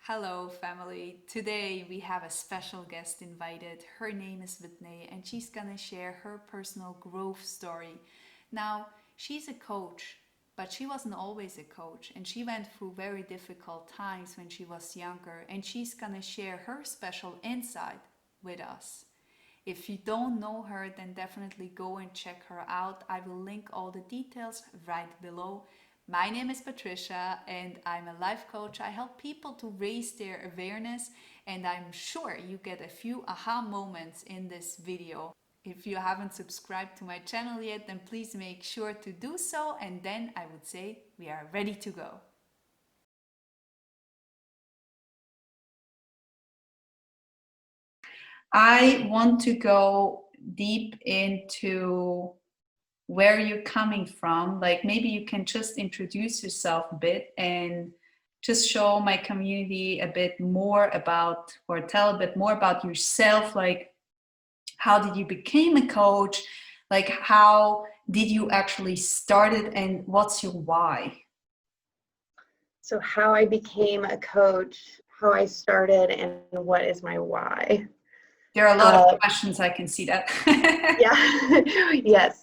Hello, family. Today we have a special guest invited. Her name is Whitney, and she's gonna share her personal growth story. Now, she's a coach, but she wasn't always a coach, and she went through very difficult times when she was younger, and she's gonna share her special insight with us. If you don't know her, then definitely go and check her out. I will link all the details right below. My name is Patricia and I'm a life coach. I help people to raise their awareness, and I'm sure you get a few aha moments in this video. If you haven't subscribed to my channel yet, then please make sure to do so, and then I would say we are ready to go. I want to go deep into where you're coming from. Like maybe you can just introduce yourself a bit and just show my community a bit more about, or tell a bit more about yourself. Like, how did you become a coach? Like, how did you actually start it, and what's your why? So how I became a coach, how I started, and what is my why? There are a lot of questions. I can see that. Yeah, yes.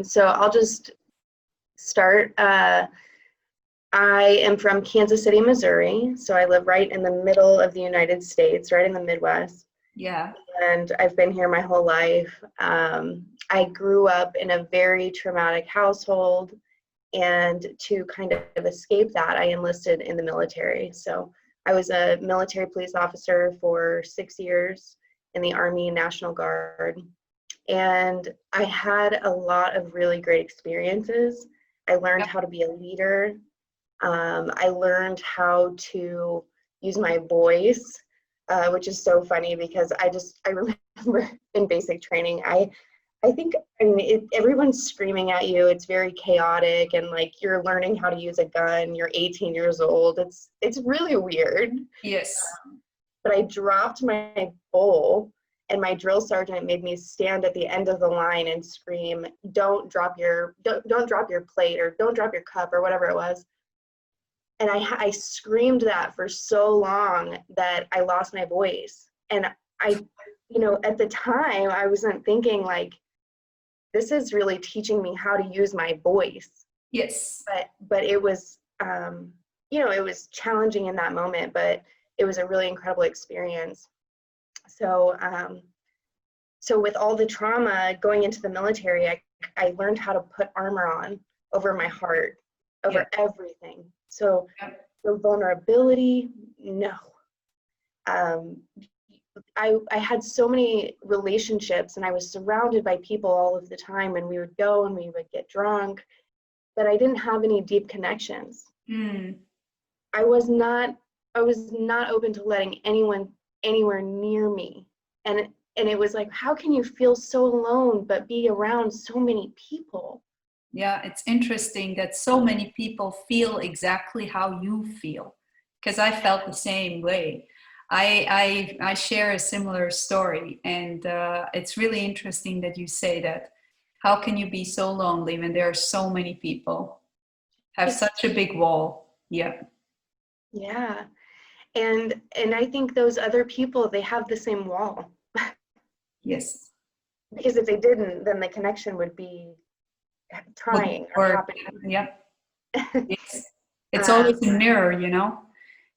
So I'll just start. I am from Kansas City, Missouri. So I live right in the middle of the United States, right in the Midwest. Yeah. And I've been here my whole life. I grew up in a very traumatic household. And to kind of escape that, I enlisted in the military. So I was a military police officer for 6 years in the Army National Guard. And I had a lot of really great experiences. I learned how to be a leader. I learned how to use my voice, which is so funny because I remember in basic training, everyone's screaming at you. It's very chaotic, and like you're learning how to use a gun. You're 18 years old. It's really weird. Yes. But I dropped my bowl, and my drill sergeant made me stand at the end of the line and scream, "Don't drop your plate, or don't drop your cup," or whatever it was. And I screamed that for so long that I lost my voice. And at the time, I wasn't thinking like, this is really teaching me how to use my voice. Yes. But it was, it was challenging in that moment, but it was a really incredible experience. So, so with all the trauma going into the military, I learned how to put armor on over my heart, over everything. So the vulnerability, no. I had so many relationships, and I was surrounded by people all of the time, and we would go and we would get drunk, but I didn't have any deep connections. I was not open to letting anyone anywhere near me. And it was like, how can you feel so alone but be around so many people? Yeah, it's interesting that so many people feel exactly how you feel, because I felt the same way. I share a similar story, and it's really interesting that you say that. How can you be so lonely when there are so many people? Have such a big wall. Yeah. Yeah. And I think those other people, they have the same wall. Yes. Because if they didn't, then the connection would be trying or happening. Yeah. It's always a mirror, you know?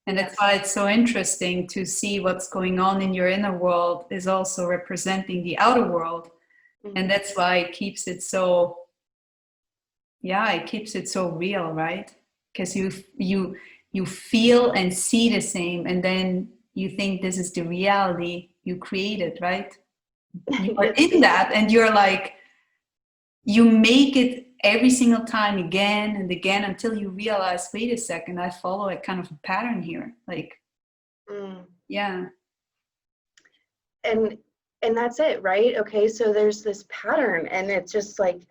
And that's why it's so interesting to see what's going on in your inner world is also representing the outer world. And that's why it keeps it so, it keeps it so real, right? Because you feel and see the same, and then you think this is the reality you created, right? You are in that, and you're like, you make it every single time again and again until you realize, wait a second, I follow a kind of a pattern here. Like, yeah. And that's it, right? Okay, so there's this pattern, and it's just like,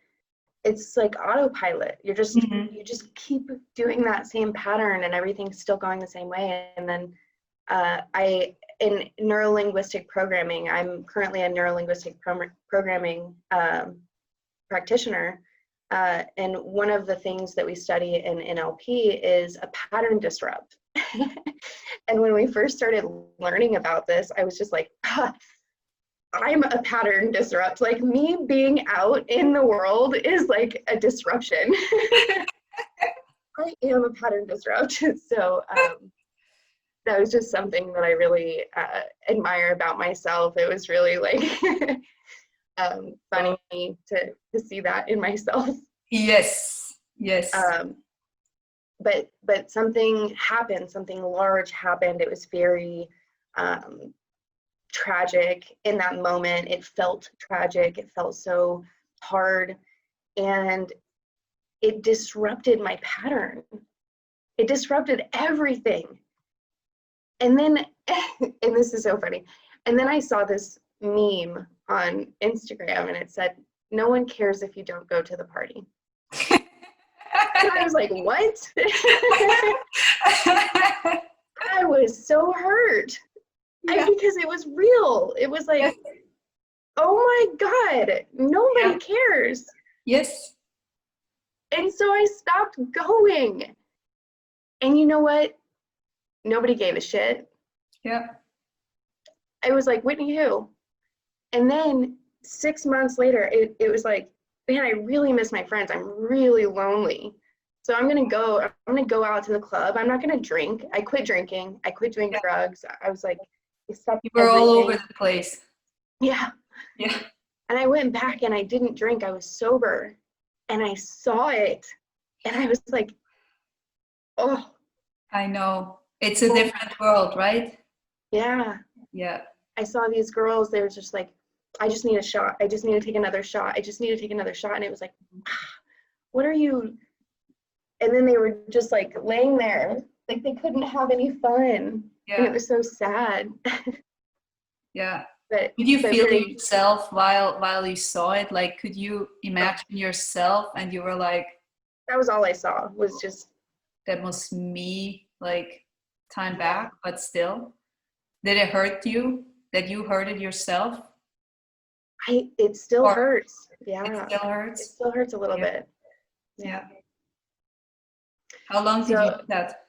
it's like autopilot. You just keep doing that same pattern, and everything's still going the same way. And then in neuro-linguistic programming, I'm currently a neuro-linguistic programming practitioner. And one of the things that we study in NLP is a pattern disrupt. And when we first started learning about this, I was just like, I'm a pattern disrupt. Like, me being out in the world is like a disruption. I am a pattern disrupt. So that was just something that I really admire about myself. It was really like funny to see that in myself. Yes, yes. But something happened, something large happened. It was very tragic in that moment. It felt tragic. It felt so hard, and it disrupted my pattern. It disrupted everything. And then, and this is so funny. And then I saw this meme on Instagram, and it said, "No one cares if you don't go to the party." And I was like, what? I was so hurt. Yeah. Because it was real. It was like, Yes. oh my God, nobody Yeah. cares. Yes. And so I stopped going. And you know what? Nobody gave a shit. Yeah. I was like, Whitney, who? And then 6 months later, it was like, man, I really miss my friends. I'm really lonely. So I'm gonna go out to the club. I'm not gonna drink. I quit drinking. I quit doing Yeah. drugs. I was like, I stopped You were all over everything. the place. Yeah. Yeah. And I went back and I didn't drink. I was sober. And I saw it. And I was like, oh, I know. It's a different world, right? yeah. Yeah. I saw these girls, they were just like, I just need a shot. I just need to take another shot. I just need to take another shot. And it was like, what are you? And then they were just like laying there, like they couldn't have any fun. And it Yeah. was so sad. Yeah. but Could you but feel very, yourself while you saw it? Like, could you imagine yourself and you were like, that was all I saw was just, that was me, like time yeah. back, but still? Did it hurt you that you hurt it yourself? It still Or hurts. it Yeah. still It hurts? still hurts a little Yeah. bit. Yeah. Yeah. How long did you So do that?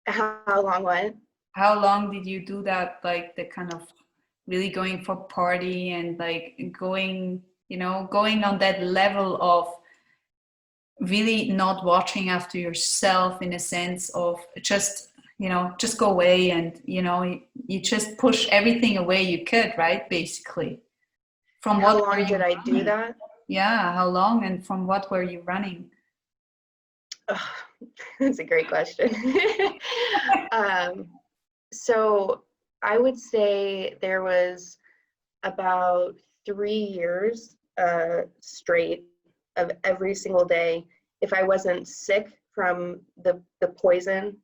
how long what? How long did you do that? Like the kind of really going for party and like going, going on that level of really not watching after yourself in a sense of just, just go away and, you just push everything away you could, right? Basically. From How what were long did you I do running? that? Yeah, how long and from what were you running? Oh, that's a great question. um, so I would say there was about 3 years straight of every single day. If I wasn't sick from the poison,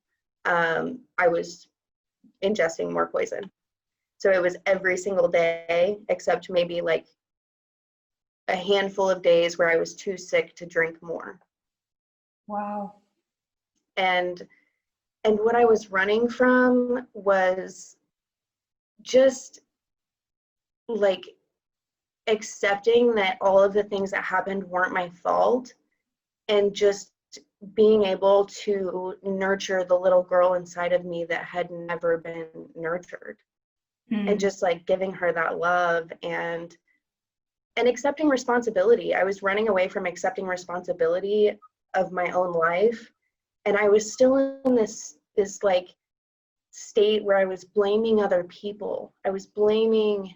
I was ingesting more poison. So it was every single day, except maybe like a handful of days where I was too sick to drink more. Wow. And what I was running from was just like accepting that all of the things that happened weren't my fault, and just being able to nurture the little girl inside of me that had never been nurtured, and Hmm. just like giving her that love and accepting responsibility. I was running away from accepting responsibility of my own life, and I was still in this like state where I was blaming other people. I was blaming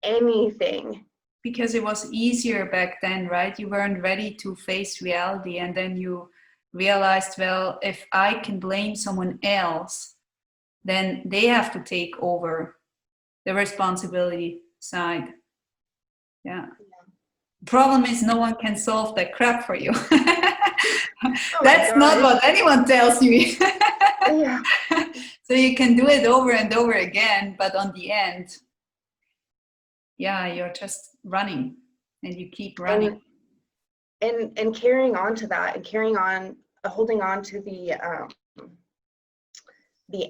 anything. Because it was easier back then, right? You weren't ready to face reality. And then you realized, well, if I can blame someone else, then they have to take over the responsibility side. Yeah. Problem is, no one can solve that crap for you. Oh my That's not gosh. what anyone tells you. Yeah. So you can do it over and over again, but on the end, yeah, you're just running and you keep running. And carrying on to that, and carrying on, holding on to the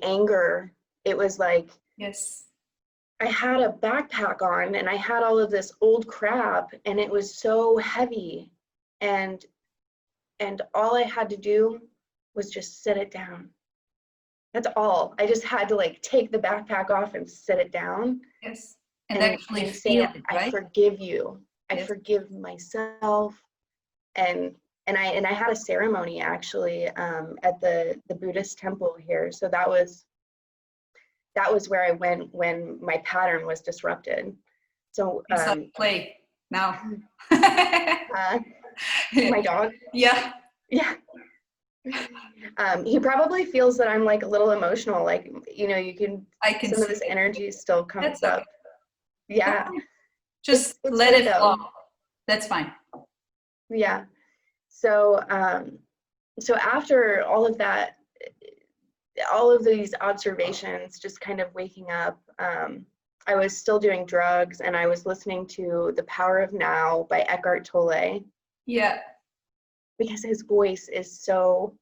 anger. It was like Yes. I had a backpack on and I had all of this old crap, and it was so heavy, and all I had to do was just set it down. That's all. I just had to like take the backpack off and sit it down Yes. And actually and say, feel it, I right? forgive you. I Yes. forgive myself. And I had a ceremony actually at the Buddhist temple here. So that was where I went when my pattern was disrupted. So Inside play now. uh, my dog, Yeah. yeah, he probably feels that I'm like a little emotional. Like, you know, you can, I can some of see this it. energy still comes That's okay. up. Yeah, Just it's let good it flow. though. That's fine. Yeah. So so after all of that, all of these observations, just kind of waking up, I was still doing drugs and I was listening to The Power of Now by Eckhart Tolle Yeah. because his voice is so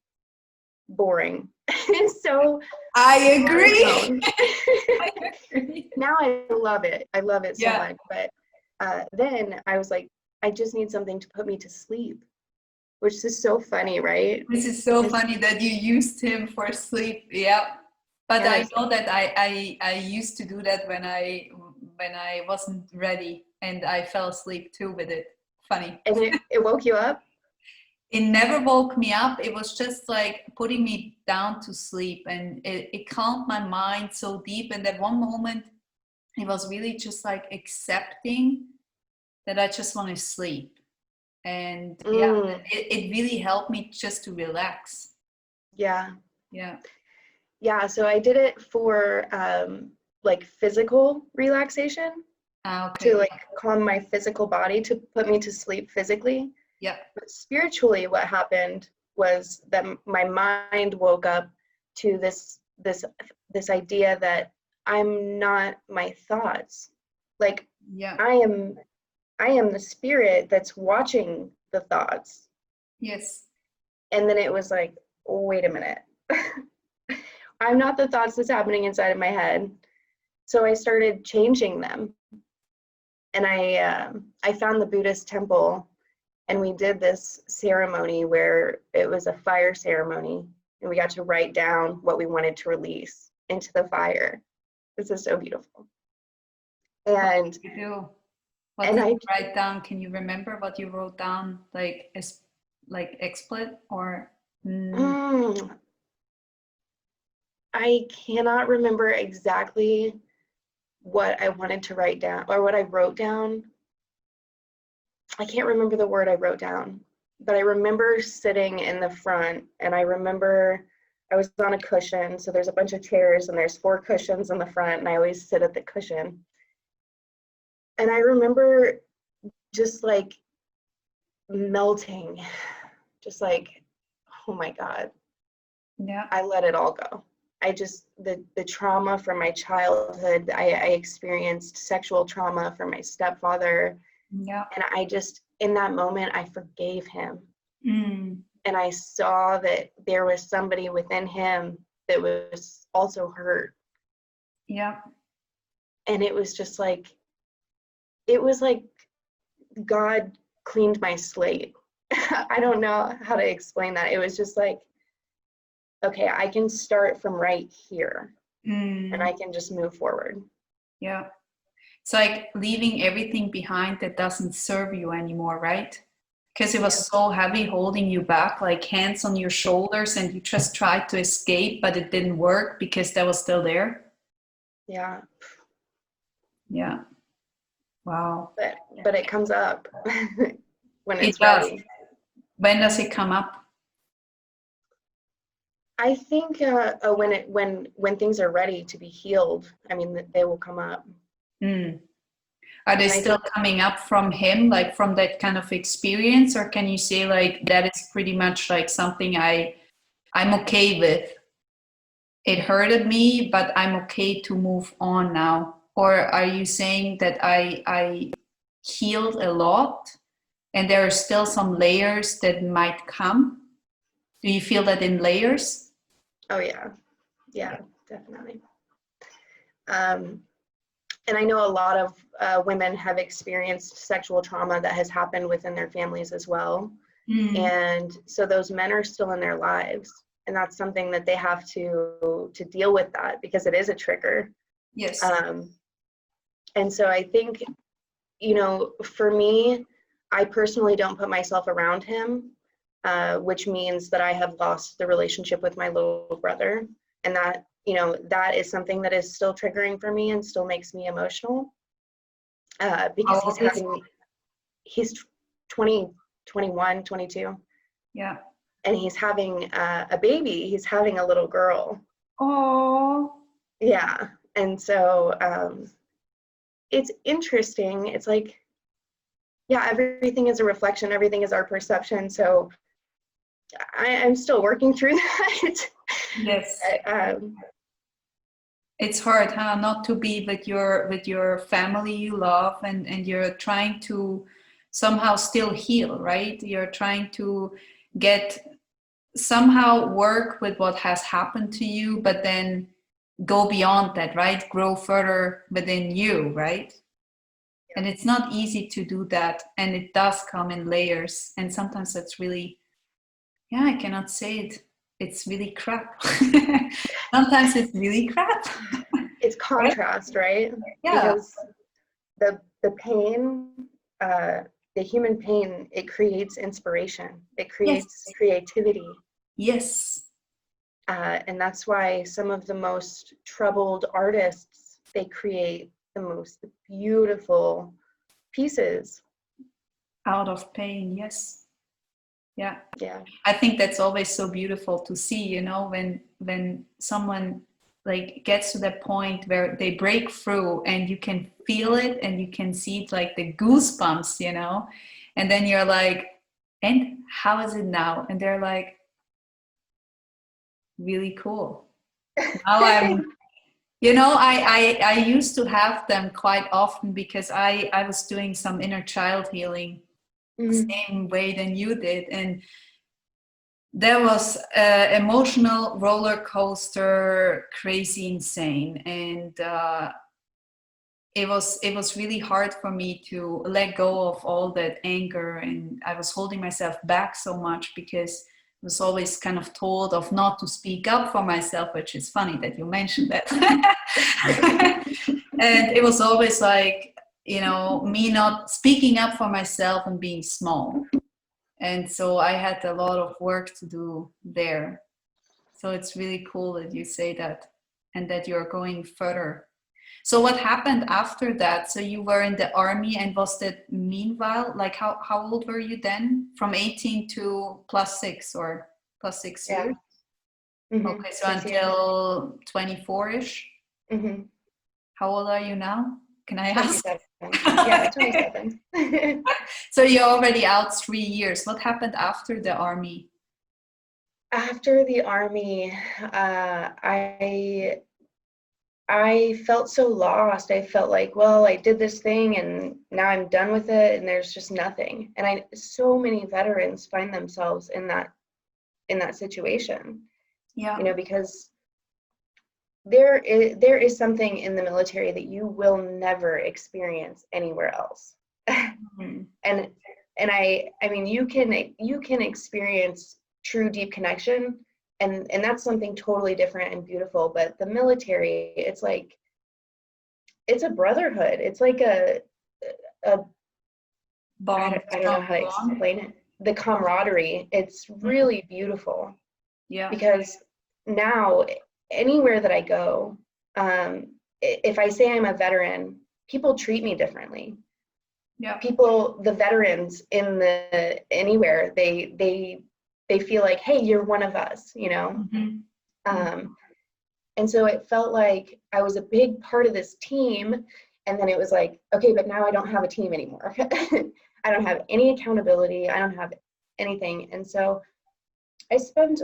boring. It's so I agree. monotone. I agree. Now I love it. I love it so Yeah. much. But then I was like, I just need something to put me to sleep, which is so funny, right? This is so Because funny that you used him for sleep. Yeah. But I yes, know that I used to do that when I wasn't ready and I fell asleep too with it. Funny. and it woke you up. It never woke me up. It was just like putting me down to sleep, and it calmed my mind so deep. And at one moment, it was really just like accepting that I just want to sleep. And yeah, Mm, it really helped me just to relax. yeah. Yeah. Yeah, so I did it for like physical relaxation Ah, to okay. like calm my physical body to put me to sleep physically. Yeah. But spiritually, what happened was that my mind woke up to this idea that I'm not my thoughts. Like Yeah. I am I am the spirit that's watching the thoughts. Yes. And then it was like, wait a minute. I'm not the thoughts that's happening inside of my head. So I started changing them, and I found the Buddhist temple, and we did this ceremony where it was a fire ceremony, and we got to write down what we wanted to release into the fire. This is so beautiful. What And did you do? What and did I you write down? Can you remember what you wrote down? Like as like XSplit or mm, I cannot remember exactly what I wanted to write down or what I wrote down. I can't remember the word I wrote down, but I remember sitting in the front, and I remember I was on a cushion. So there's a bunch of chairs and there's 4 cushions in the front, and I always sit at the cushion. And I remember just like melting, just like, oh my God, yeah. I let it all go. I just, the trauma from my childhood, I experienced sexual trauma from my stepfather. Yeah. And I just, in that moment, I forgave him. Mm. And I saw that there was somebody within him that was also hurt. Yeah. And it was just like, it was like God cleaned my slate. I don't know how to explain that. It was just like, okay, I can start from right here and Mm. I can just move forward. Yeah. It's like leaving everything behind that doesn't serve you anymore, right? Because it Yeah. was so heavy holding you back, like hands on your shoulders, and you just tried to escape, but it didn't work because that was still there. Yeah. Yeah. Wow. But it comes up when It it's does. ready. When does it come up? I think when things are ready to be healed, I mean, they will come up. Mm. Are they And I still think coming up from him, like from that kind of experience, or can you say like that is pretty much like something I'm okay with? It hurted me, but I'm okay to move on now. Or are you saying that I healed a lot and there are still some layers that might come? Do you feel that in layers? oh yeah, definitely. Um, and I know a lot of women have experienced sexual trauma that has happened within their families as well. Mm. And so those men are still in their lives and that's something that they have to deal with, that because it is a trigger. Yes. And so I think, you know, for me, I personally don't put myself around him, which means that I have lost the relationship with my little brother. And that, you know, that is something that is still triggering for me and still makes me emotional, because he's 20, 21, 22. Yeah. And he's having a baby. He's having a little girl. Oh. Yeah. And so it's interesting. It's like, yeah, everything is a reflection. Everything is our perception. So I'm still working through that. Yes. um, It's hard, huh? Not to be with your family you love, and you're trying to somehow still heal, right? You're trying to get somehow work with what has happened to you, but then go beyond that, right? Grow further within you, right? And it's not easy to do that, and it does come in layers, and sometimes that's really, yeah, I cannot say it, it's really crap. Sometimes it's really crap. it's contrast, right? Yeah. Because the pain, the human pain, it creates inspiration. It Yes. creates creativity. Yes. And that's why some of the most troubled artists, they create the most beautiful pieces. Out of pain. Yes. Yeah. Yeah. I think that's always so beautiful to see, you know, when someone like gets to that point where they break through and you can feel it and you can see it, like the goosebumps, you know, and then you're like, and how is it now? And they're like, really cool. Now I'm, you know, I used to have them quite often because I was doing some inner child healing same way than you did, and there was emotional roller coaster, crazy insane, and it was really hard for me to let go of all that anger, and I was holding myself back so much because I was always kind of told of not to speak up for myself, which is funny that you mentioned that. And it was always like, you know, me not speaking up for myself and being small. And so I had a lot of work to do there. So it's really cool that you say that and that you're going further. So what happened after that? So you were in the army, and was that meanwhile, like how old were you then? From 18 to +6 or +6 years? Yeah. Mm-hmm. Okay, so 6 years. until 24-ish. Mm-hmm. How old are you now? Can I ask? 27. Yeah, 27. So you're already out 3 years. What happened after the army? After the army, I felt so lost. I felt like, well, I did this thing and now I'm done with it and there's just nothing. And so many veterans find themselves in that situation, Yeah. you know, because there is something in the military that you will never experience anywhere else. Mhm. and I mean, you can experience true deep connection, and that's something totally different and beautiful. But the military, it's like, it's a brotherhood. It's like a Bond, I don't know strong how to bond. explain it. The camaraderie, it's Mhm. really beautiful, Yeah. because now anywhere that I go, if I say I'm a veteran, people treat me differently. Yeah. People, the veterans in the anywhere, they feel like, hey, you're one of us, you know. Mhm. um, and so it felt like I was a big part of this team, and then it was like, okay, but now I don't have a team anymore. I don't have any accountability, I don't have anything. And so I spent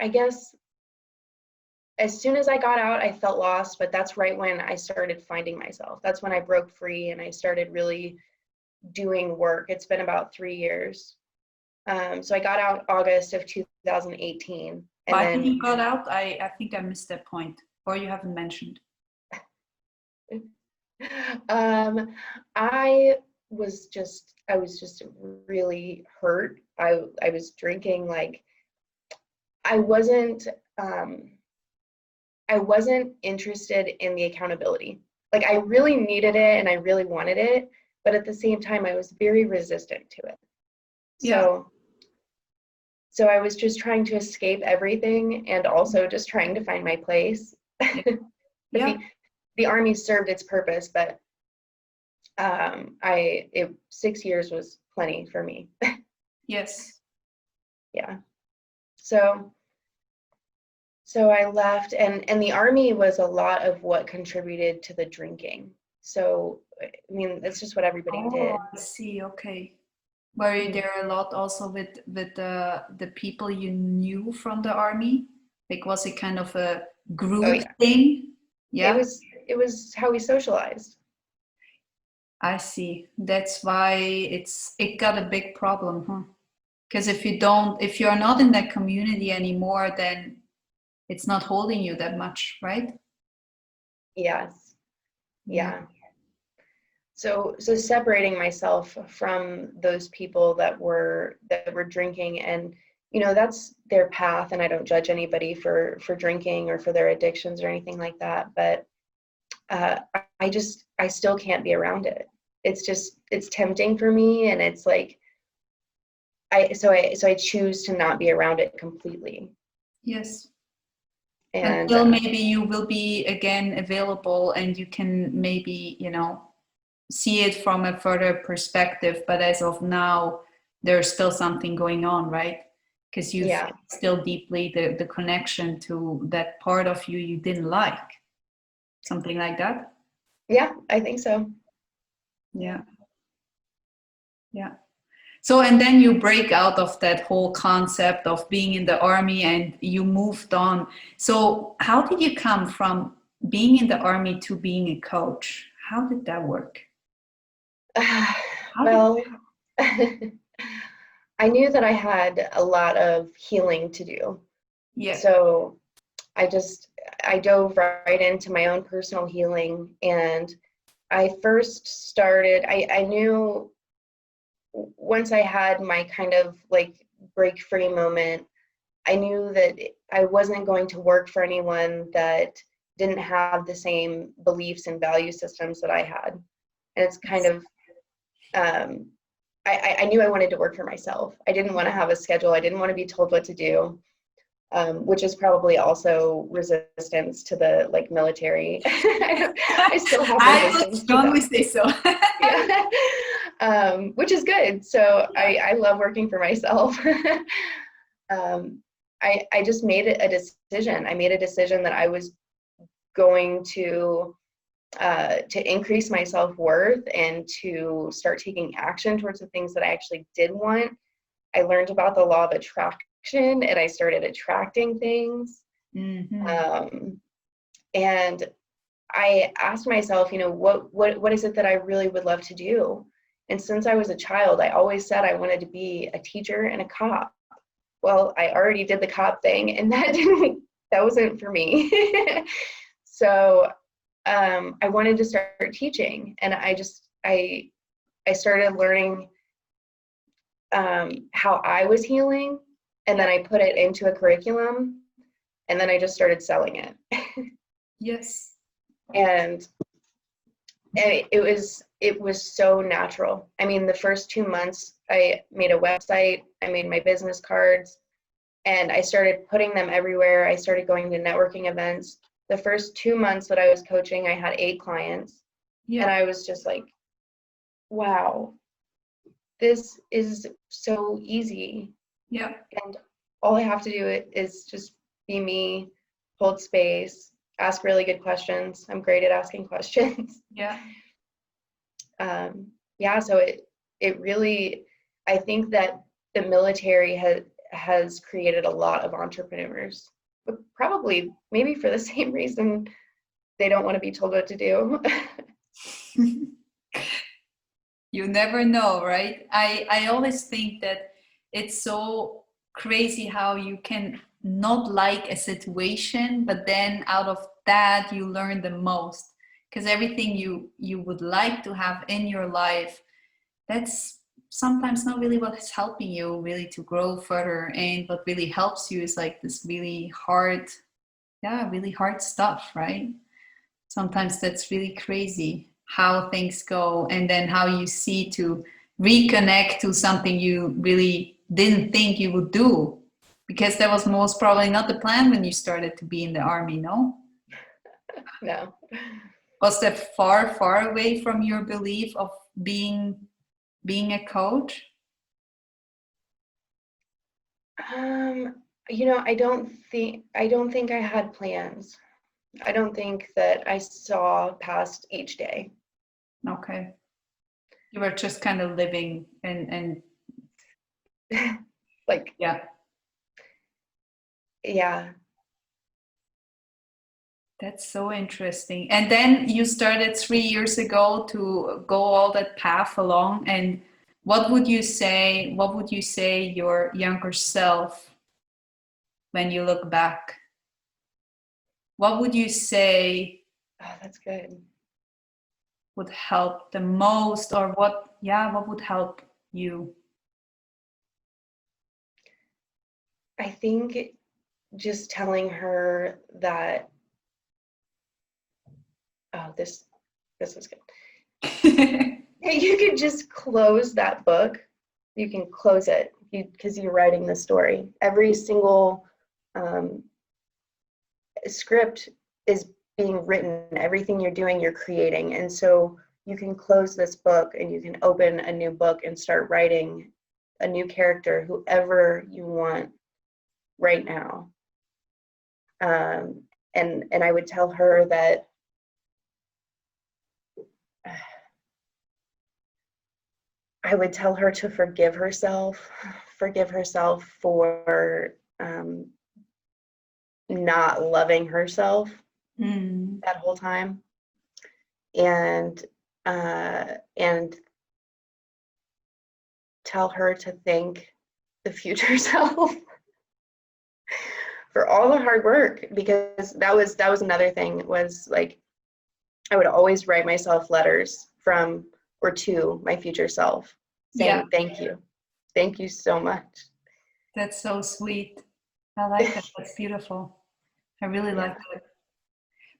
I guess as soon as I got out, I felt lost, but that's right when I started finding myself. That's when I broke free and I started really doing work. It's been about 3 years. So I got out August of 2018, and Why did then you got out? I think I missed that point, or you haven't mentioned. um, I was just really hurt. I was drinking. Like I wasn't I wasn't interested in the accountability. Like I really needed it and I really wanted it, but at the same time I was very resistant to it. Yeah. So I was just trying to escape everything and also just trying to find my place. Yeah. But Yeah. the army served its purpose, but 6 years was plenty for me. Yes. Yeah. So I left, and the army was a lot of what contributed to the drinking. So I mean, that's just what everybody Oh, did. I see. Okay. Were you Mhm. there a lot also with the people you knew from the army? Like, was it kind of a Oh group yeah, thing? it Yeah, was how we socialized. I see. That's why it got a big problem, huh? Because if you're not in that community anymore, then it's not holding you that much, right? Yes, Yeah. yeah. So separating myself from those people that were drinking, and that's their path, and I don't judge anybody for drinking or for their addictions or anything like that, but uh, I still can't be around it. It's tempting for me, and it's like I choose to not be around it completely. Yes. And Until maybe you will be again available and you can maybe, see it from a further perspective. But as of now, there's still something going on, right? Because you yeah, feel still deeply the connection to that part of you you didn't like. Something like that. yeah, I think so. Yeah. Yeah. So, and then you break out of that whole concept of being in the army and you moved on. So, how did you come from being in the army to being a coach? How did that work? How did, Well, I knew that I had a lot of healing to do. yeah, So I dove right into my own personal healing, and I first started, I knew once I had my kind of like break free moment, I knew that I wasn't going to work for anyone that didn't have the same beliefs and value systems that I had. And it's kind of, um, I knew I wanted to work for myself. I didn't want to have a schedule. I didn't want to be told what to do, which is probably also resistance to the like military. I still have I would resistance to strongly that. say so. Yeah. Which is good. So Yeah. I love working for myself. um, I just made a decision. I made a decision that I was going to increase my self-worth and to start taking action towards the things that I actually did want. I learned about the law of attraction and I started attracting things. Mm-hmm. Um, and I asked myself, what is it that I really would love to do? And since I was a child, I always said I wanted to be a teacher and a cop. Well, I already did the cop thing, and that wasn't for me. So I wanted to start teaching, and I started learning how I was healing, and then I put it into a curriculum, and then I just started selling it. Yes. and it was so natural. I mean, the first 2 months, I made a website, I made my business cards, and I started putting them everywhere. I started going to networking events. The first 2 months that I was coaching, I had 8 clients, and Yeah. I was just like, wow, this is so easy. Yeah. And all I have to do is just be me, hold space, ask really good questions. I'm great at asking questions. Yeah. Yeah, so it really, I think that the military has created a lot of entrepreneurs, but probably maybe for the same reason they don't want to be told what to do. You never know, right? I always think that it's so crazy how you can not like a situation, but then out of that you learn the most. Because everything you would like to have in your life, that's sometimes not really what is helping you really to grow further, and what really helps you is like this really hard, yeah, really hard stuff, right? Sometimes that's really crazy how things go, and then how you see to reconnect to something you really didn't think you would do, because that was most probably not the plan when you started to be in the army, no? No. Was that far, far away from your belief of being a coach? Um, I don't think I had plans. I don't think that I saw past each day. Okay. You were just kind of living and Like, yeah, yeah. that's so interesting. And then you started 3 years ago to go all that path along. And what would you say your younger self when you look back? What would you say Oh, that's good. would help the most, or what would help you? I think just telling her that, oh, this is good. You could just close that book. You can close it because you're writing the story. Every single um, script is being written. Everything you're doing, you're creating. And so you can close this book and you can open a new book and start writing a new character, whoever you want right now. And I would tell her that I would tell her to forgive herself for not loving herself Mm. that whole time, and tell her to thank the future self for all the hard work, because that was another thing, was like I would always write myself letters from or to my future self Yeah, saying thank you so much. that's so sweet. I like that. That's beautiful. I really like Yeah. that,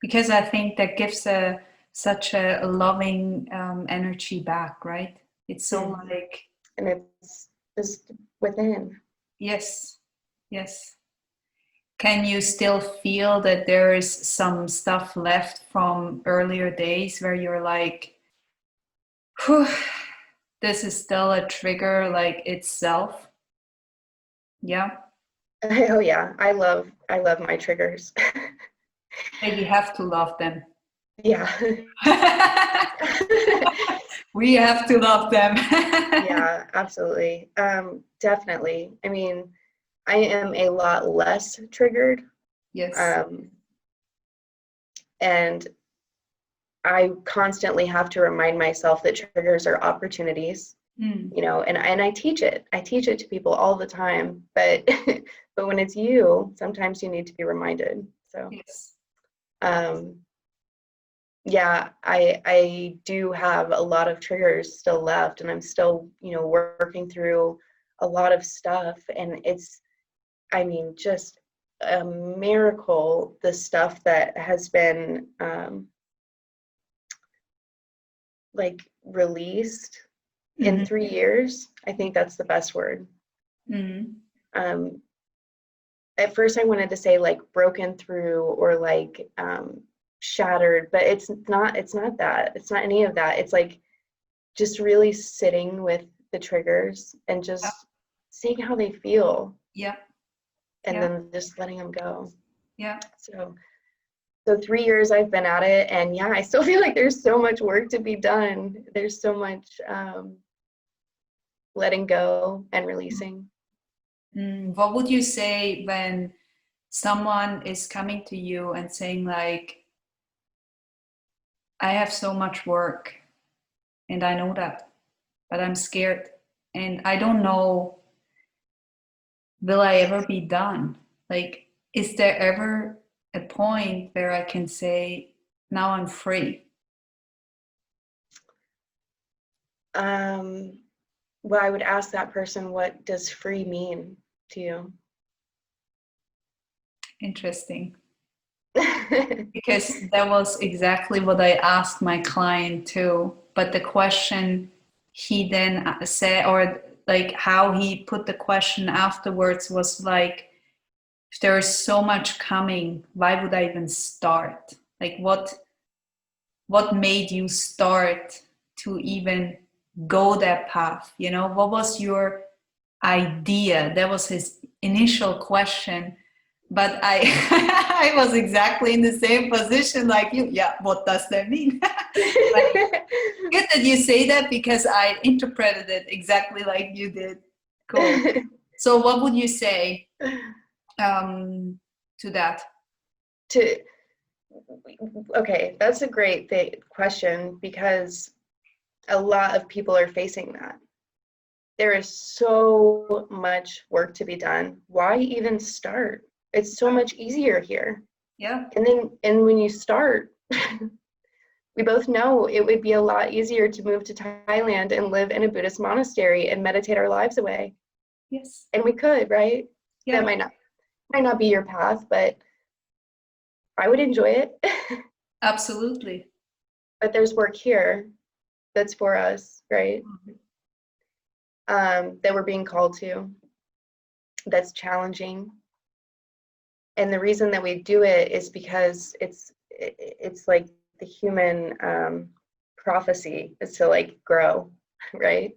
because I think that gives a such a loving energy back, right? It's so Mhm. like, And it's just within. yes, yes. Can you still feel that there is some stuff left from earlier days where you're like, whew, this is still a trigger like itself? Yeah. Oh yeah, I love my triggers. And you have to love them. Yeah. We have to love them. Yeah, absolutely. Definitely. I mean, I am a lot less triggered. Yes. Um, and I constantly have to remind myself that triggers are opportunities, Mm. and I teach it. I teach it to people all the time, but but when it's you, sometimes you need to be reminded. So, Yes. um, yeah, I do have a lot of triggers still left, and I'm still, working through a lot of stuff, and it's, I mean, just a miracle, the stuff that has been like released in Mm-hmm. 3 years. I think that's the best word. Mm-hmm. Um, at first I wanted to say like broken through or like shattered, but it's not that. It's not any of that. It's like just really sitting with the triggers and Yeah. just seeing how they feel, Yeah. and Yeah. then just letting them go. Yeah. So 3 years I've been at it, and yeah, I still feel like there's so much work to be done. There's so much letting go and releasing. What would you say when someone is coming to you and saying like, I have so much work and I know that, but I'm scared and I don't know, will I ever be done? Like, is there ever a point where I can say, now I'm free? Um, Well, I would ask that person, what does free mean to you? Interesting. Because that was exactly what I asked my client too. But the question he then said, or like how he put the question afterwards, was like, if there is so much coming, why would I even start? Like, what made you start to even go that path? You know, what was your idea? That was his initial question. But I I was exactly in the same position like you. Yeah, what does that mean? Funny. Good that you say that, because I interpreted it exactly like you did. Cool. So what would you say to that? to Okay, that's a great question, because a lot of people are facing that. There is so much work to be done. Why even start? It's so much easier here. Yeah. And when you start, we both know it would be a lot easier to move to Thailand and live in a Buddhist monastery and meditate our lives away. Yes. And we could, right? Yeah. That might not be your path, but I would enjoy it. Absolutely. But there's work here that's for us, right? That we're being called to, that's challenging. And the reason that we do it is because it's like the human prophecy is to like grow, right?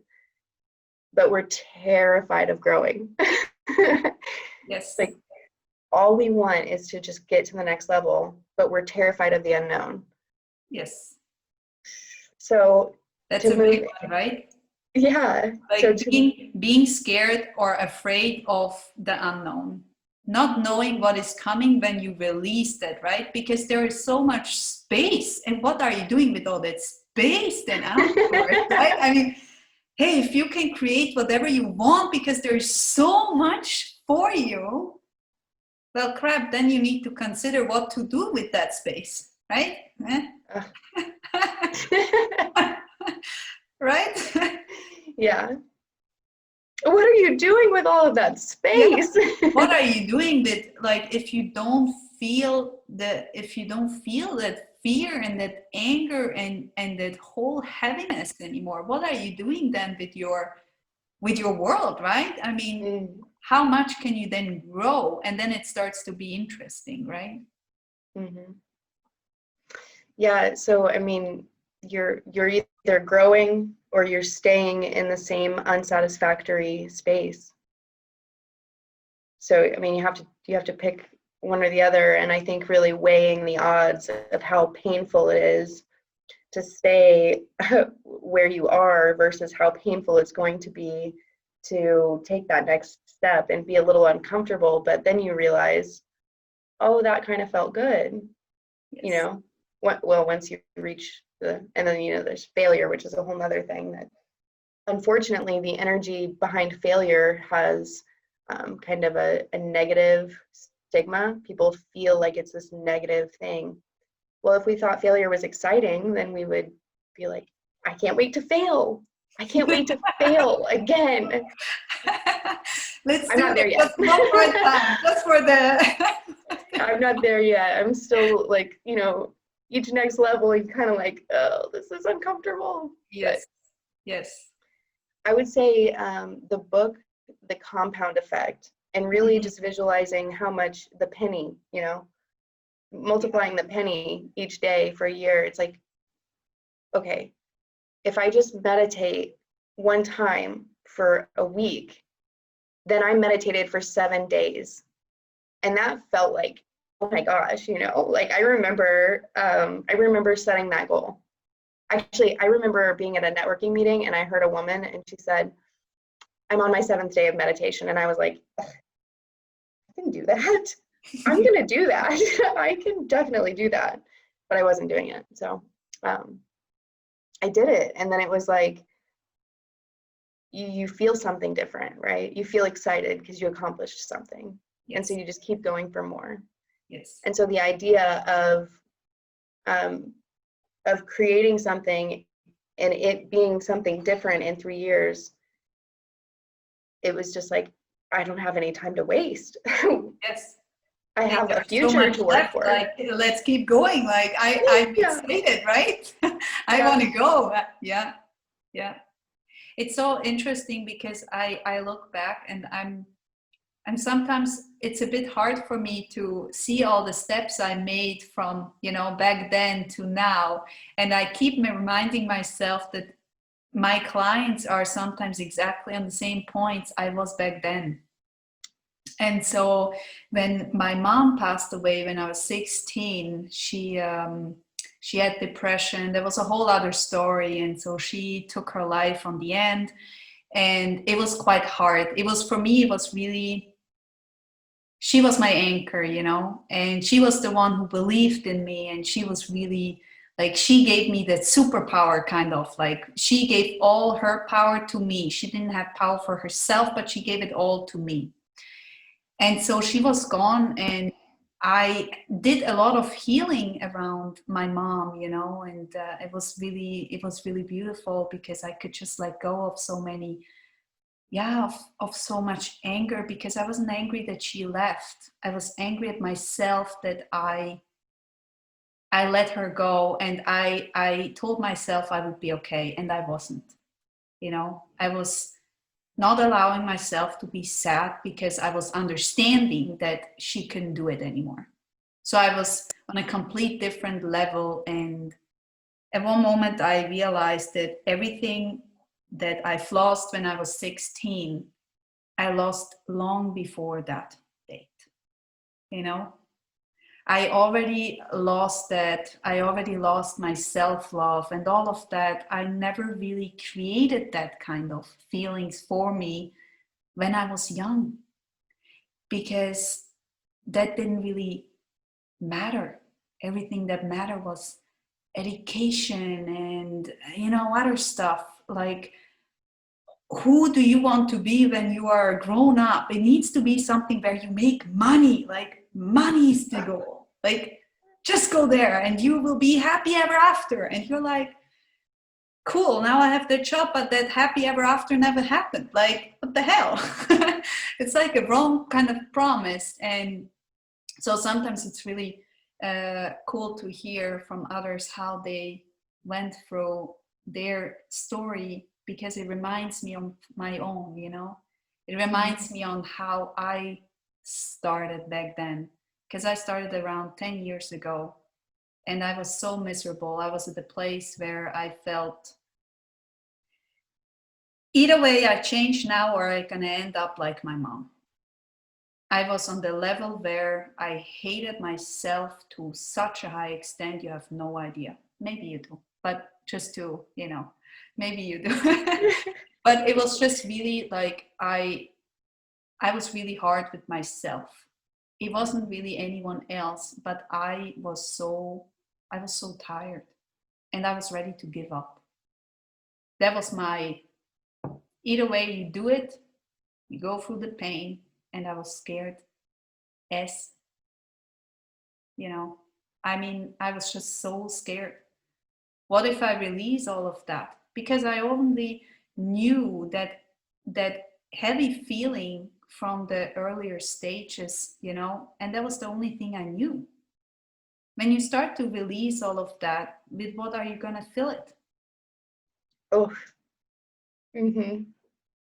But we're terrified of growing. Yes. Like, all we want is to just get to the next level, but we're terrified of the unknown. Yes. So That's to a move, big one, right? yeah. So Like being scared or afraid of the unknown, not knowing what is coming when you release that, right? Because there is so much space, and what are you doing with all that space then afterwards, right? I mean, hey, if you can create whatever you want because there is so much for you, well, crap, then you need to consider what to do with that space, right? Right? yeah. What are you doing with all of that Yeah. space? What are you doing with, like, if you don't feel that fear and that anger and that whole heaviness anymore, what are you doing then with your world, right? I mean, how much can you then grow? And then it starts to be interesting, right? Mm-hmm. Yeah, so I mean, you're either growing or you're staying in the same unsatisfactory space. So I mean, you have to pick one or the other, and I think really weighing the odds of how painful it is to stay where you are versus how painful it's going to be to take that next step and be a little uncomfortable, but then you realize, oh, that kind of felt good, you Yes. know. Well, once you reach and then there's failure, which is a whole nother thing that unfortunately the energy behind failure has kind of a negative stigma. People feel like it's this negative thing. Well, if we thought failure was exciting, then we would be like, I can't wait to fail. I can't wait to fail again. Let's I'm do not there it yet. just one more time, just for the I'm not there yet. I'm still like, each next level, you kind of like, oh, this is uncomfortable. But Yes. Yes. I would say the book, The Compound Effect, and really Mhm. just visualizing how much the penny, multiplying the penny each day for a year. It's like, okay, if I just meditate one time for a week, then I meditated for 7 days. And that felt like, oh my gosh, like I remember setting that goal. Actually, I remember being at a networking meeting and I heard a woman and she said, I'm on my 7th day of meditation. And I was like, I can do that. I'm going to do that. I can definitely do that. But I wasn't doing it. So I did it. And then it was like, you feel something different, right? You feel excited because you accomplished something. And so Yes. you just keep going for more. Yes. And so the idea um, of creating something and it being something different in 3 years it was just like, I don't have any time to waste. Yes. I Like have a there's so future much to work left. for. Like let's keep going. Like I'm Yeah. excited, right? I Yeah. want to go. Yeah. Yeah. It's so interesting because I look back and I'm sometimes it's a bit hard for me to see all the steps I made from, you know, back then to now. And I keep reminding myself that my clients are sometimes exactly on the same points I was back then. And so when my mom passed away when I was 16, she had depression. There was a whole other story, and so she took her life on the end, and it was quite hard. It was for me. It was really, she was my anchor, you know, and she was the one who believed in me, and she was really like, she gave me that superpower, kind of like she gave all her power to me. She didn't have power for herself, but she gave it all to me. And so she was gone, and I did a lot of healing around my mom, you know, and it was really beautiful because I could just let go of so many, yeah, of so much anger, because I wasn't angry that she left. I was angry at myself that I let her go, and I told myself I would be okay, and I wasn't. You know, I was not allowing myself to be sad because I was understanding that she couldn't do it anymore. So I was on a complete different level. And at one moment, I realized that everything that I've lost when I was 16, I lost long before that date. You know, I already lost that. I already lost my self love and all of that. I never really created that kind of feelings for me when I was young, because that didn't really matter. Everything that mattered was education and, you know, other stuff. Like, who do you want to be when you are grown up? It needs to be something where you make money. Like, money is the goal. Like, just go there and you will be happy ever after. And you're like, cool, now I have the job, but that happy ever after never happened. Like, what the hell? It's like a wrong kind of promise. And so sometimes it's really cool to hear from others how they went through their story, because it reminds me of my own, you know. It reminds me on how I started back then, because I started around 10 years ago, and I was so miserable. I was at a place where I felt either way I change now or I'm gonna end up like my mom. I was on the level where I hated myself to such a high extent, you have no idea. Maybe you do, but just to, you know, maybe you do. But it was just really like I was really hard with myself. It wasn't really anyone else, but I was so tired, and I was ready to give up. That was my, either way you do it, you go through the pain, and I was scared as, you know, I mean, I was just so scared. What if I release all of that? Because I only knew that heavy feeling from the earlier stages, you know, and that was the only thing I knew. When you start to release all of that, with what are you gonna fill it? Oh. Mm-hmm.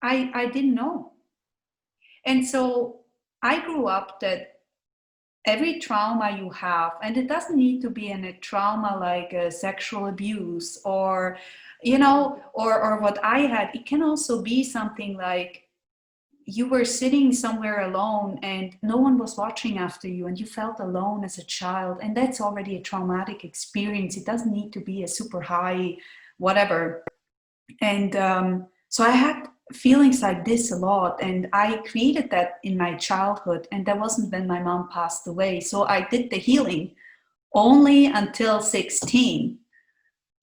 I didn't know. And so I grew up that every trauma you have, and it doesn't need to be in a trauma like a sexual abuse or, you know, or what I had. It can also be something like you were sitting somewhere alone and no one was watching after you, and you felt alone as a child, and that's already a traumatic experience. It doesn't need to be a super high whatever. And so I had feelings like this a lot, and I created that in my childhood, and that wasn't when my mom passed away. So I did the healing only until 16,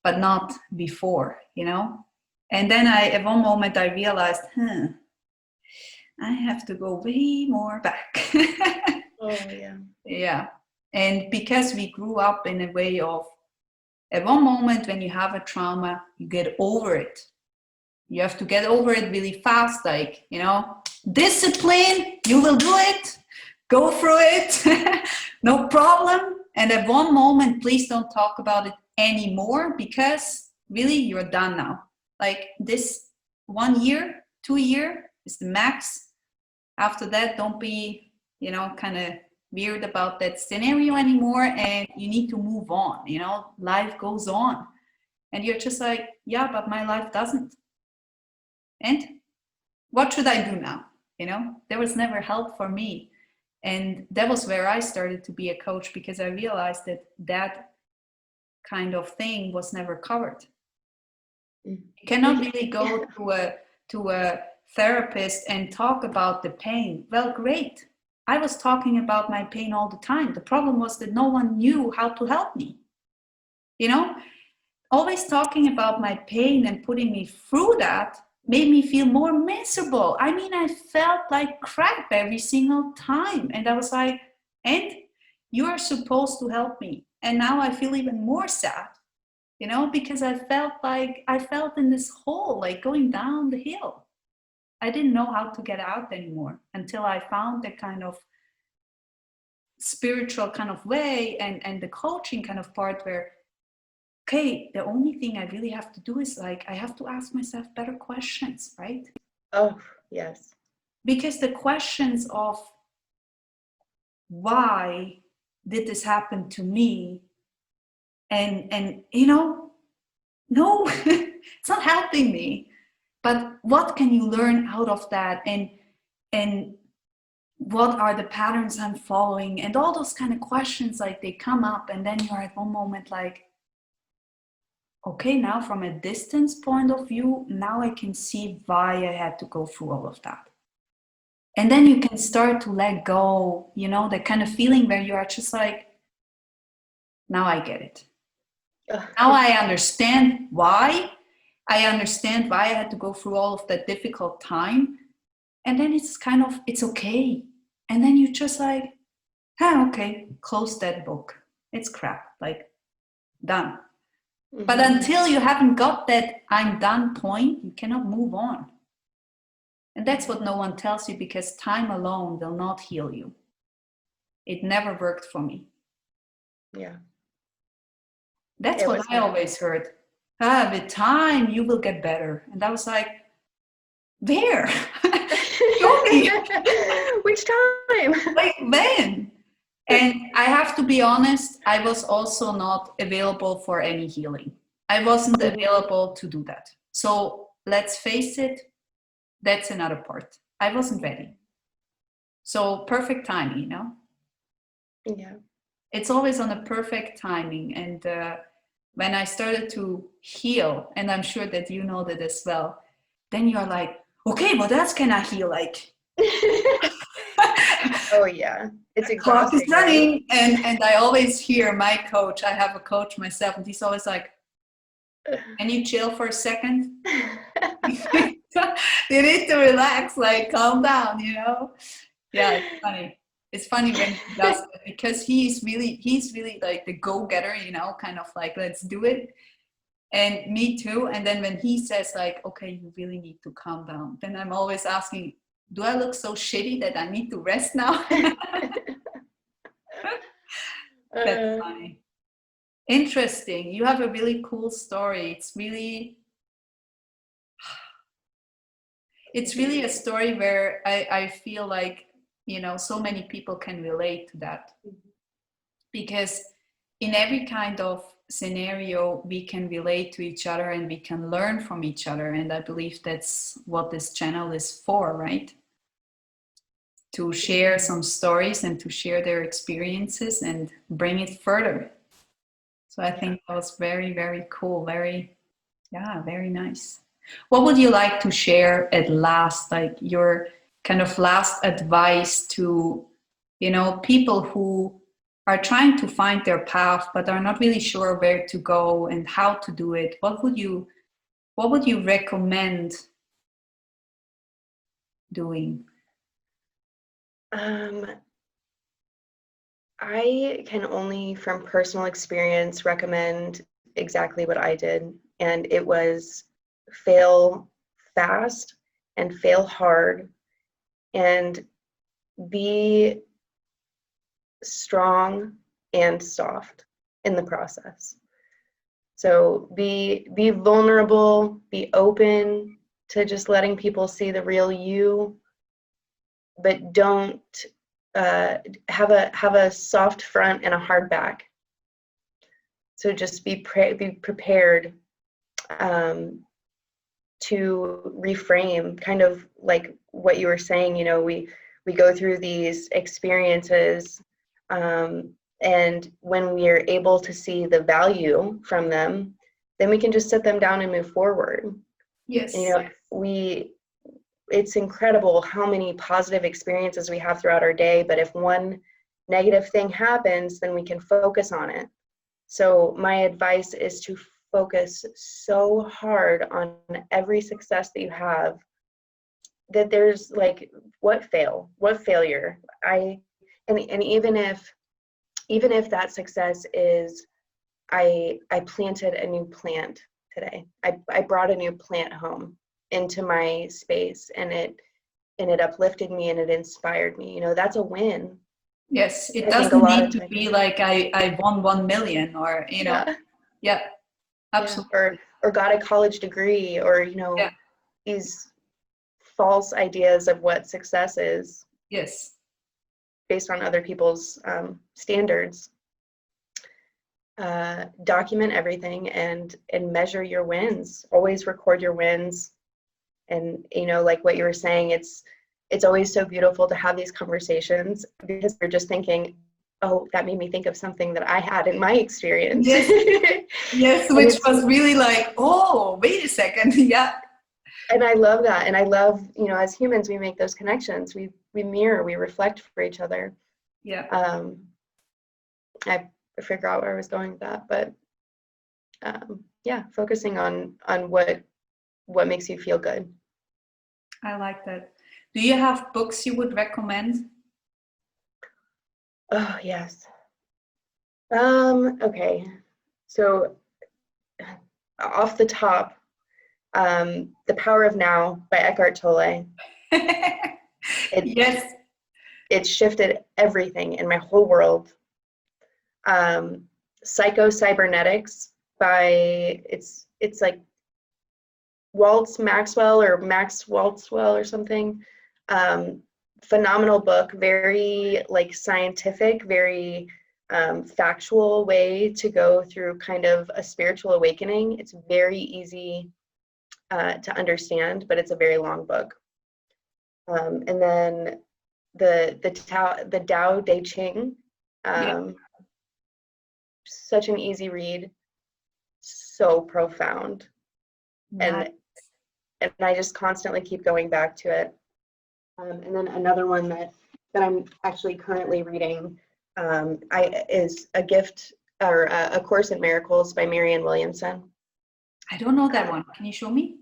but not before, you know. And then at one moment I realized, I have to go way more back. Oh, yeah. Yeah. And because we grew up in a way of, at one moment when you have a trauma, you get over it. You have to get over it really fast, like, discipline, you will do it, go through it, no problem. And at one moment, please don't talk about it anymore, because really you're done now. Like this 1 year, 2 year is the max. After that, don't be, kind of weird about that scenario anymore, and you need to move on. Life goes on. And you're just like, yeah, but my life doesn't. And what should I do now? There was never help for me. And that was where I started to be a coach, because I realized that kind of thing was never covered. You cannot really go to a therapist and talk about the pain. Well, great. I was talking about my pain all the time. The problem was that no one knew how to help me. Always talking about my pain and putting me through that made me feel more miserable. I mean, I felt like crap every single time. And I was like, and you are supposed to help me. And now I feel even more sad, because I felt in this hole, like going down the hill. I didn't know how to get out anymore until I found the kind of spiritual kind of way and the coaching kind of part where, okay, the only thing I really have to do is like, I have to ask myself better questions, right? Oh, yes. Because the questions of why did this happen to me? And no, it's not helping me. But what can you learn out of that? And what are the patterns I'm following? And all those kind of questions, like they come up, and then you're at one moment like, okay, now from a distance point of view, now I can see why I had to go through all of that. And then you can start to let go, that kind of feeling where you are just like, now I get it. Now I understand why. I understand why I had to go through all of that difficult time. And then it's kind of, it's okay. And then you just like, okay, close that book. It's crap, like done. Mm-hmm. But until you haven't got that I'm done point, you cannot move on. And that's what no one tells you, because time alone will not heal you. It never worked for me. Yeah. That's what I always heard. With time, you will get better. And I was like, where? Show me. Which time? Like, when? And I have to be honest, I was also not available for any healing. I wasn't available to do that. So let's face it, that's another part. I wasn't ready. So perfect timing, Yeah. It's always on a perfect timing. And when I started to heal, and I'm sure that you know that as well, then you're like, okay, what else can I heal like? Oh yeah, it's exhausting. Clock is running, right? And I always hear my coach. I have a coach myself, and he's always like, "Can you chill for a second? You need to relax, like calm down, Yeah, it's funny. It's funny when he does it, because he's really like the go-getter, kind of like, let's do it. And me too. And then when he says like, okay, you really need to calm down, then I'm always asking, do I look so shitty that I need to rest now? That's funny. Interesting. You have a really cool story. It's really a story where I feel like, so many people can relate to that. Because in every kind of scenario, we can relate to each other and we can learn from each other. And I believe that's what this channel is for, right? To share some stories and to share their experiences and bring it further. So I think that was very, very cool. Very nice. What would you like to share at last, like your kind of last advice to, people who are trying to find their path but are not really sure where to go and how to do it? What would you recommend doing? I can only, from personal experience, recommend exactly what I did. And it was fail fast and fail hard and be strong and soft in the process. So be vulnerable, be open to just letting people see the real you, but don't have a soft front and a hard back. So just be prepared to reframe, kind of like what you were saying. You know, we go through these experiences, and when we are able to see the value from them, then we can just set them down and move forward. Yes. And, you know, it's incredible how many positive experiences we have throughout our day, but if one negative thing happens, then we can focus on it. So my advice is to focus so hard on every success that you have, that there's like, what failure, and even if that success is, I planted a new plant today. I brought a new plant home into my space, and it uplifted me and it inspired me. You know, that's a win. Yes, it I think doesn't need to be like I won 1 million or, you know. Yeah, absolutely. Yeah. Or got a college degree, or, you know, these false ideas of what success is. Yes. Based on other people's standards. Document everything and measure your wins. Always record your wins. And, you know, like what you were saying, it's always so beautiful to have these conversations, because we're just thinking, oh, that made me think of something that I had in my experience. Yes, yes, which was really like, oh, wait a second. Yeah. And I love that. And I love, you know, as humans, we make those connections. We mirror, we reflect for each other. Yeah. I figure out where I was going with that, but yeah, focusing on what makes you feel good. I like that. Do you have books you would recommend? Oh, yes. Okay. So off the top, The Power of Now by Eckhart Tolle. Yes. It shifted everything in my whole world. Psycho-Cybernetics by, it's like Maxwell or Max Waltzwell or something. Phenomenal book, very like scientific, very factual way to go through kind of a spiritual awakening. It's very easy to understand, but it's a very long book. And then the Tao Te Ching, such an easy read, so profound. Nice. And I just constantly keep going back to it. And then another one that I'm actually currently reading is A Gift, or A Course in Miracles by Marianne Williamson. I don't know that one. Can you show me?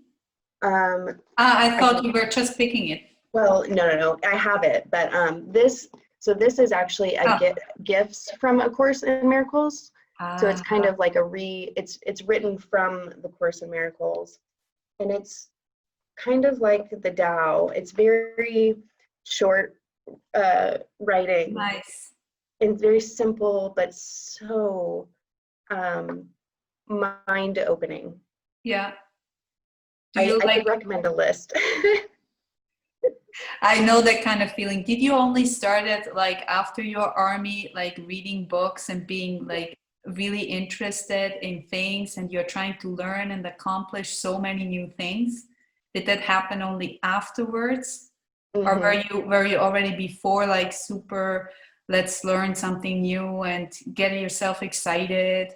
I thought you were just picking it. Well, no, I have it, but this is actually gifts from A Course in Miracles. So it's kind of like it's written from the Course in Miracles, and it's kind of like the Tao. It's very short writing. Nice. And very simple, but so mind-opening. Yeah. I could recommend a list. I know that kind of feeling. Did you only start it like after your army, like reading books and being like really interested in things, and you're trying to learn and accomplish so many new things? Did that happen only afterwards? Mm-hmm. Or were you already before like super, let's learn something new and get yourself excited?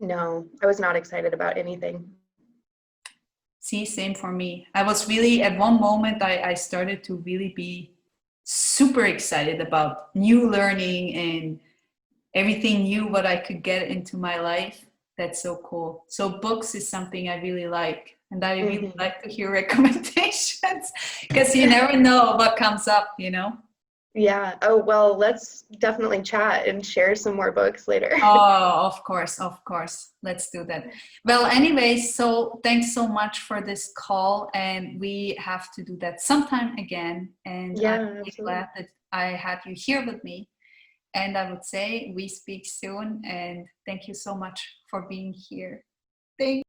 No, I was not excited about anything. See, same for me. I was really, at one moment, I started to really be super excited about new learning and everything new what I could get into my life. That's so cool. So books is something I really like. And I really like to hear recommendations, because you never know what comes up, you know? Yeah. Oh, well, let's definitely chat and share some more books later. Oh, of course, of course. Let's do that. Well, anyways, so thanks so much for this call, and we have to do that sometime again. And I'm Yeah, really absolutely. glad that I had you here with me. And I would say we speak soon, and thank you so much for being here. Thank